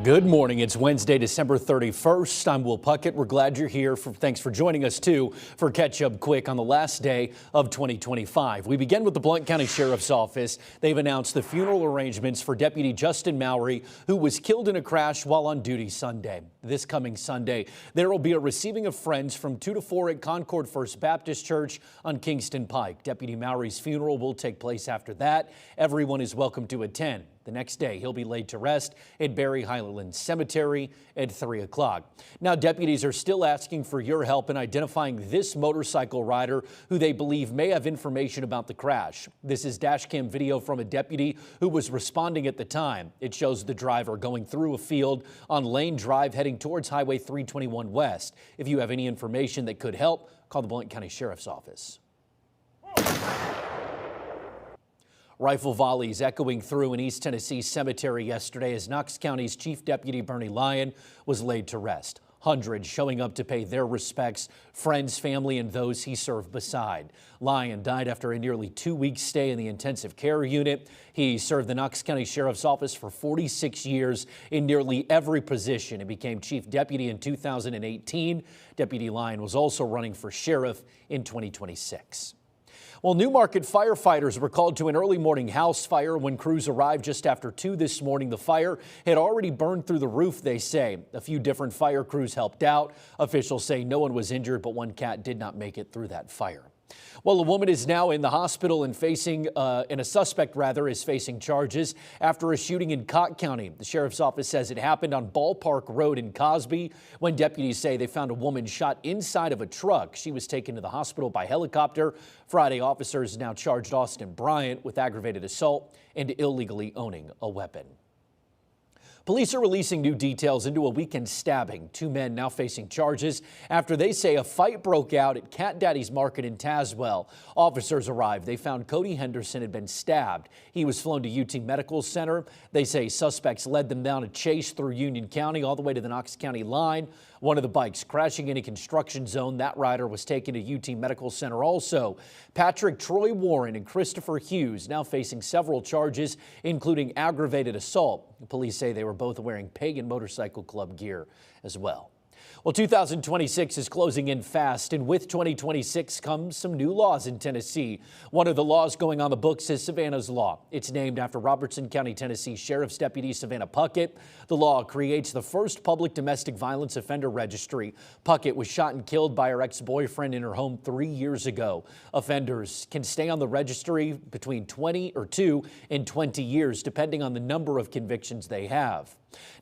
Good morning. It's Wednesday, December 31st. I'm Will Puckett. We're glad you're here. Thanks for joining us, too, for Catch Up Quick on the last day of 2025. We begin with the Blount County Sheriff's Office. They've announced the funeral arrangements for Deputy Justin Mowry, who was killed in a crash while on duty Sunday. This coming Sunday, there will be a receiving of friends from 2 to 4 at Concord First Baptist Church on Kingston Pike. Deputy Mowry's funeral will take place after that. Everyone is welcome to attend. The next day, he'll be laid to rest at Barry Highland Cemetery at 3 o'clock. Now, deputies are still asking for your help in identifying this motorcycle rider who they believe may have information about the crash. This is dashcam video from a deputy who was responding at the time. It shows the driver going through a field on Lane Drive heading towards Highway 321 West. If you have any information that could help, call the Blount County Sheriff's Office. Rifle volleys echoing through an East Tennessee cemetery yesterday as Knox County's Chief Deputy Bernie Lyon was laid to rest. Hundreds showing up to pay their respects, friends, family, and those he served beside. Lyon died after a nearly 2-week stay in the intensive care unit. He served the Knox County Sheriff's Office for 46 years in nearly every position and became Chief Deputy in 2018. Deputy Lyon was also running for sheriff in 2026. Well, Newmarket firefighters were called to an early morning house fire when crews arrived just after 2 this morning. The fire had already burned through the roof, they say. A few different fire crews helped out. Officials say no one was injured, but one cat did not make it through that fire. Well, a woman is now in the hospital and a suspect is facing charges after a shooting in Cott County. The sheriff's office says it happened on Ballpark Road in Cosby when deputies say they found a woman shot inside of a truck. She was taken to the hospital by helicopter. Friday, officers now charged Austin Bryant with aggravated assault and illegally owning a weapon. Police are releasing new details into a weekend stabbing. 2 men now facing charges after they say a fight broke out at Cat Daddy's Market in Tazewell. Officers arrived. They found Cody Henderson had been stabbed. He was flown to UT Medical Center. They say suspects led them down a chase through Union County all the way to the Knox County line. One of the bikes crashing in a construction zone. That rider was taken to UT Medical Center also. Patrick Troy Warren and Christopher Hughes now facing several charges, including aggravated assault. Police say they were both wearing Pagan Motorcycle Club gear as well. Well, 2026 is closing in fast, and with 2026 comes some new laws in Tennessee. One of the laws going on the books is Savannah's Law. It's named after Robertson County, Tennessee Sheriff's Deputy Savannah Puckett. The law creates the first public domestic violence offender registry. Puckett was shot and killed by her ex-boyfriend in her home 3 years ago. Offenders can stay on the registry between 2 and 20 years, depending on the number of convictions they have.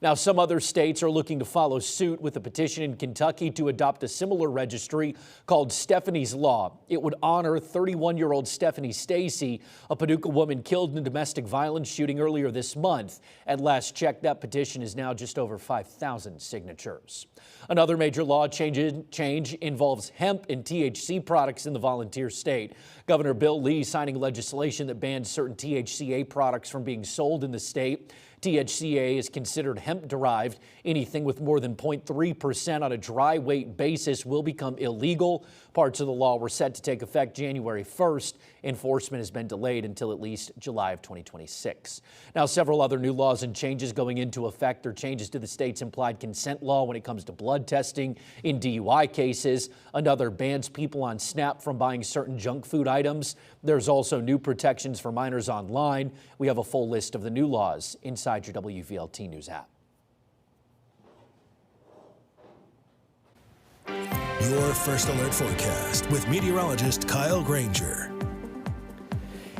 Now, some other states are looking to follow suit with a petition in Kentucky to adopt a similar registry called Stephanie's Law. It would honor 31-year-old Stephanie Stacy, a Paducah woman killed in a domestic violence shooting earlier this month. At last check, that petition is now just over 5,000 signatures. Another major law change involves hemp and THC products in the volunteer state. Governor Bill Lee signing legislation that bans certain THCA products from being sold in the state. THCA is considered hemp-derived. Anything with more than 0.3% on a dry weight basis will become illegal. Parts of the law were set to take effect January 1st. Enforcement has been delayed until at least July of 2026. Now, several other new laws and changes going into effect are changes to the state's implied consent law when it comes to blood testing in DUI cases. Another bans people on SNAP from buying certain junk food items. There's also new protections for minors online. We have a full list of the new laws inside your WVLT News app. Your First Alert Forecast with meteorologist Kyle Granger.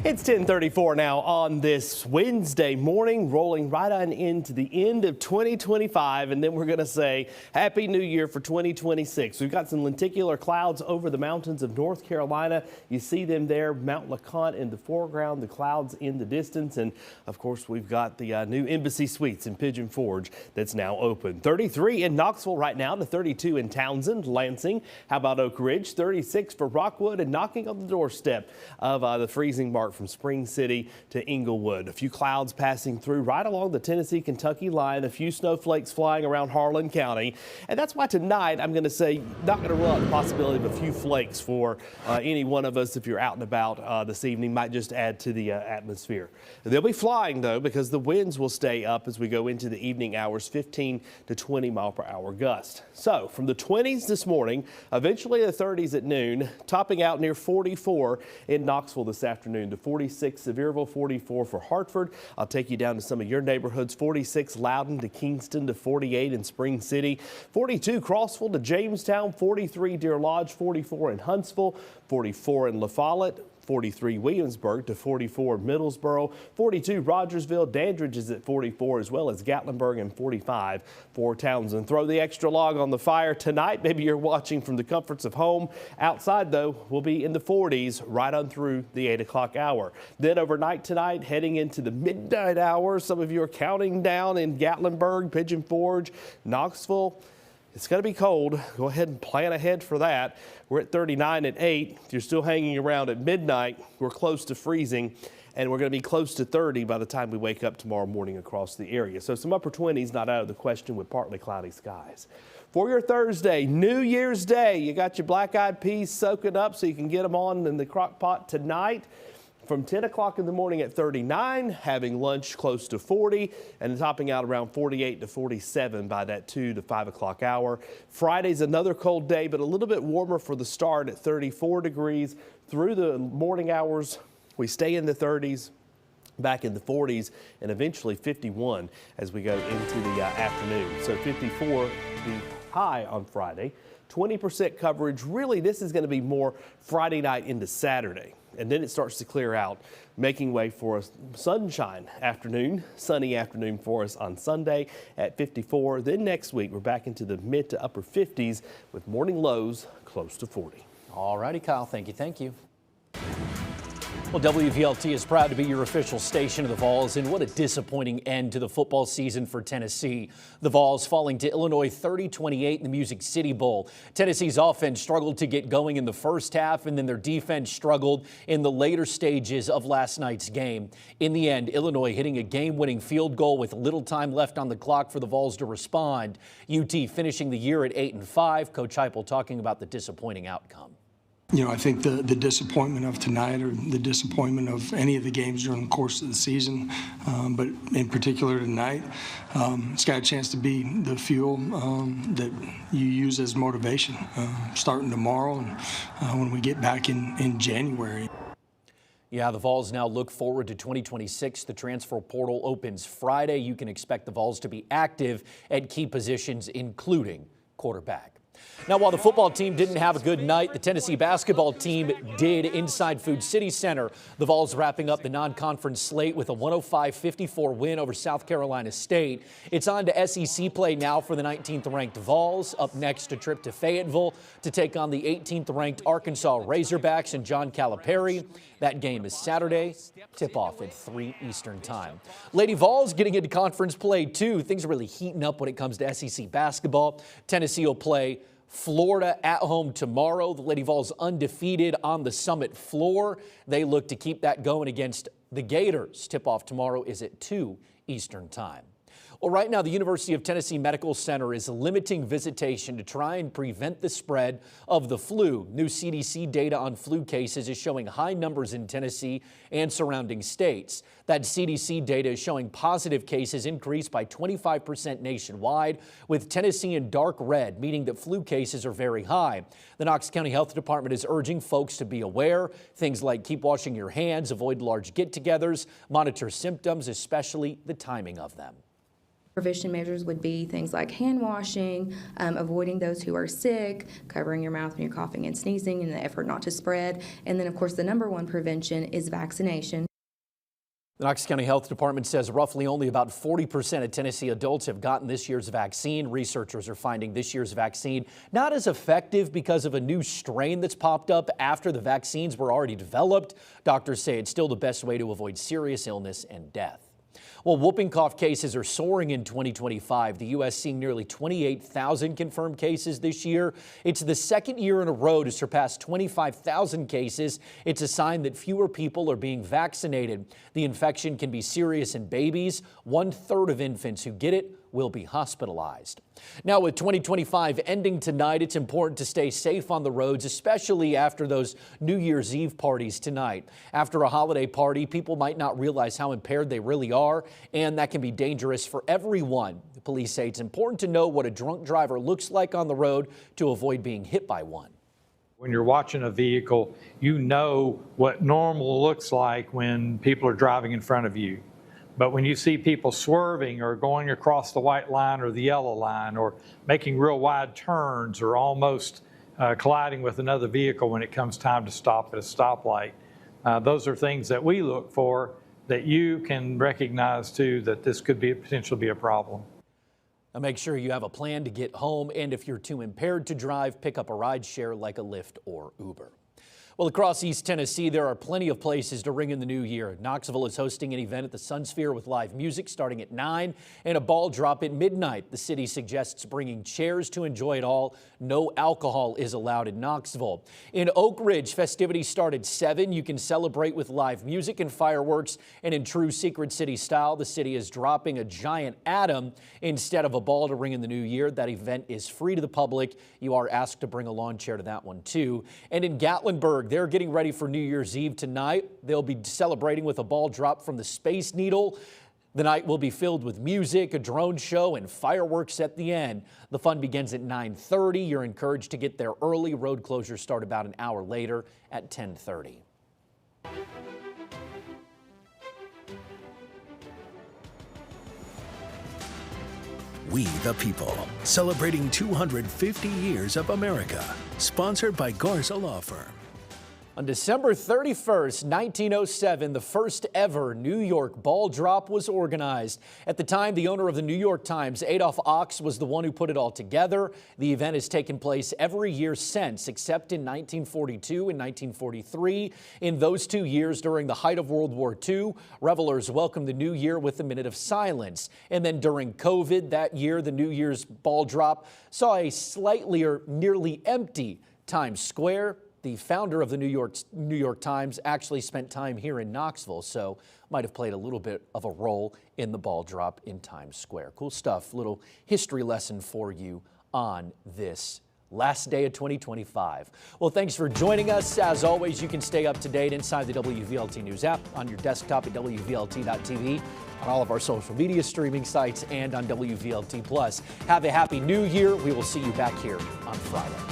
It's 10:34 now on this Wednesday morning, rolling right on into the end of 2025, and then we're going to say Happy New Year for 2026. We've got some lenticular clouds over the mountains of North Carolina. You see them there, Mount LeConte in the foreground, the clouds in the distance, and of course we've got the new Embassy Suites in Pigeon Forge that's now open. 33 in Knoxville right now to 32 in Townsend, Lansing. How about Oak Ridge? 36 for Rockwood, and knocking on the doorstep of the freezing mark start from Spring City to Inglewood. A few clouds passing through right along the Tennessee-Kentucky line, a few snowflakes flying around Harlan County. And that's why tonight I'm going to say not going to rule out the possibility of a few flakes for any one of us if you're out and about this evening. Might just add to the atmosphere. They'll be flying though because the winds will stay up as we go into the evening hours, 15 to 20 mile per hour gust. So from the 20s this morning, eventually the 30s at noon, topping out near 44 in Knoxville this afternoon to 46 Sevierville, 44 for Hartford. I'll take you down to some of your neighborhoods. 46 Loudon to Kingston to 48 in Spring City, 42 Crossville to Jamestown, 43 Deer Lodge, 44 in Huntsville, 44 in La Follette, 43 Williamsburg to 44 Middlesboro, 42 Rogersville, Dandridge is at 44 as well as Gatlinburg and 45 for Townsend. Throw the extra log on the fire tonight. Maybe you're watching from the comforts of home. Outside though, we'll be in the 40s right on through the 8 o'clock hour. Then overnight tonight, heading into the midnight hours, some of you are counting down in Gatlinburg, Pigeon Forge, Knoxville. It's going to be cold. Go ahead and plan ahead for that. We're at 39 at 8. If you're still hanging around at midnight, we're close to freezing, and we're going to be close to 30 by the time we wake up tomorrow morning across the area. So some upper 20s not out of the question with partly cloudy skies. For your Thursday, New Year's Day, you got your black-eyed peas soaking up so you can get them on in the crock pot tonight. From 10 o'clock in the morning at 39, having lunch close to 40, and topping out around 48 to 47 by that 2 to 5 o'clock hour. Friday's another cold day, but a little bit warmer for the start at 34 degrees. Through the morning hours, we stay in the 30s, back in the 40s, and eventually 51 as we go into the afternoon. So 54 the high on Friday. 20% coverage. Really, this is going to be more Friday night into Saturday. And then it starts to clear out, making way for a sunny afternoon for us on Sunday at 54. Then next week, we're back into the mid to upper 50s with morning lows close to 40. All righty, Kyle. Thank you. Well, WVLT is proud to be your official station of the Vols, and what a disappointing end to the football season for Tennessee. The Vols falling to Illinois 30-28 in the Music City Bowl. Tennessee's offense struggled to get going in the first half, and then their defense struggled in the later stages of last night's game. In the end, Illinois hitting a game-winning field goal with little time left on the clock for the Vols to respond. UT finishing the year at 8-5. Coach Heupel talking about the disappointing outcome. You know, I think the disappointment of tonight, or the disappointment of any of the games during the course of the season, but in particular tonight, it's got a chance to be the fuel that you use as motivation starting tomorrow and when we get back in January. Yeah, the Vols now look forward to 2026. The transfer portal opens Friday. You can expect the Vols to be active at key positions, including quarterback. Now, while the football team didn't have a good night, the Tennessee basketball team did inside Food City Center. The Vols wrapping up the non-conference slate with a 105-54 win over South Carolina State. It's on to SEC play now for the 19th-ranked Vols. Up next, a trip to Fayetteville to take on the 18th-ranked Arkansas Razorbacks and John Calipari. That game is Saturday. Tip-off at 3 Eastern time. Lady Vols getting into conference play, too. Things are really heating up when it comes to SEC basketball. Tennessee will play Florida at home tomorrow. The Lady Vols undefeated on the Summit floor. They look to keep that going against the Gators. Tip-off tomorrow is at 2 Eastern time. Well, right now, the University of Tennessee Medical Center is limiting visitation to try and prevent the spread of the flu. New CDC data on flu cases is showing high numbers in Tennessee and surrounding states. That CDC data is showing positive cases increased by 25% nationwide, with Tennessee in dark red, meaning that flu cases are very high. The Knox County Health Department is urging folks to be aware. Things like keep washing your hands, avoid large get-togethers, monitor symptoms, especially the timing of them. Prevention measures would be things like hand washing, avoiding those who are sick, covering your mouth when you're coughing and sneezing in the effort not to spread. And then, of course, the number one prevention is vaccination. The Knox County Health Department says roughly only about 40% of Tennessee adults have gotten this year's vaccine. Researchers are finding this year's vaccine not as effective because of a new strain that's popped up after the vaccines were already developed. Doctors say it's still the best way to avoid serious illness and death. Well, whooping cough cases are soaring in 2025. The U.S. seeing nearly 28,000 confirmed cases this year. It's the second year in a row to surpass 25,000 cases. It's a sign that fewer people are being vaccinated. The infection can be serious in babies. 1/3 of infants who get it will be hospitalized. Now, with 2025 ending tonight, it's important to stay safe on the roads, especially after those New Year's Eve parties tonight. After a holiday party, people might not realize how impaired they really are, and that can be dangerous for everyone. The police say it's important to know what a drunk driver looks like on the road to avoid being hit by one. When you're watching a vehicle, you know what normal looks like when people are driving in front of you. But when you see people swerving or going across the white line or the yellow line or making real wide turns or almost colliding with another vehicle when it comes time to stop at a stoplight, those are things that we look for that you can recognize too that this could be potentially be a problem. Now make sure you have a plan to get home, and if you're too impaired to drive, pick up a ride share like a Lyft or Uber. Well, across East Tennessee, there are plenty of places to ring in the new year. Knoxville is hosting an event at the Sun Sphere with live music starting at 9 and a ball drop at midnight. The city suggests bringing chairs to enjoy it all. No alcohol is allowed in Knoxville. In Oak Ridge, festivities start at 7. You can celebrate with live music and fireworks. And in true Secret City style, the city is dropping a giant atom instead of a ball to ring in the new year. That event is free to the public. You are asked to bring a lawn chair to that one, too. And in Gatlinburg, they're getting ready for New Year's Eve tonight. They'll be celebrating with a ball drop from the Space Needle. The night will be filled with music, a drone show, and fireworks at the end. The fun begins at 9:30. You're encouraged to get there early. Road closures start about an hour later at 10:30. We the People, celebrating 250 years of America. Sponsored by Garza Law Firm. On December 31st, 1907, the first ever New York ball drop was organized. At the time, the owner of the New York Times, Adolph Ox, was the one who put it all together. The event has taken place every year since, except in 1942 and 1943. In those 2 years, during the height of World War II, revelers welcomed the new year with a minute of silence. And then during COVID that year, the New Year's ball drop saw a slightly or nearly empty Times Square. The founder of the New York Times actually spent time here in Knoxville, so might have played a little bit of a role in the ball drop in Times Square. Cool stuff. Little history lesson for you on this last day of 2025. Well, thanks for joining us. As always, you can stay up to date inside the WVLT News app, on your desktop at WVLT.tv, on all of our social media streaming sites, and on WVLT Plus. Have a happy new year. We will see you back here on Friday.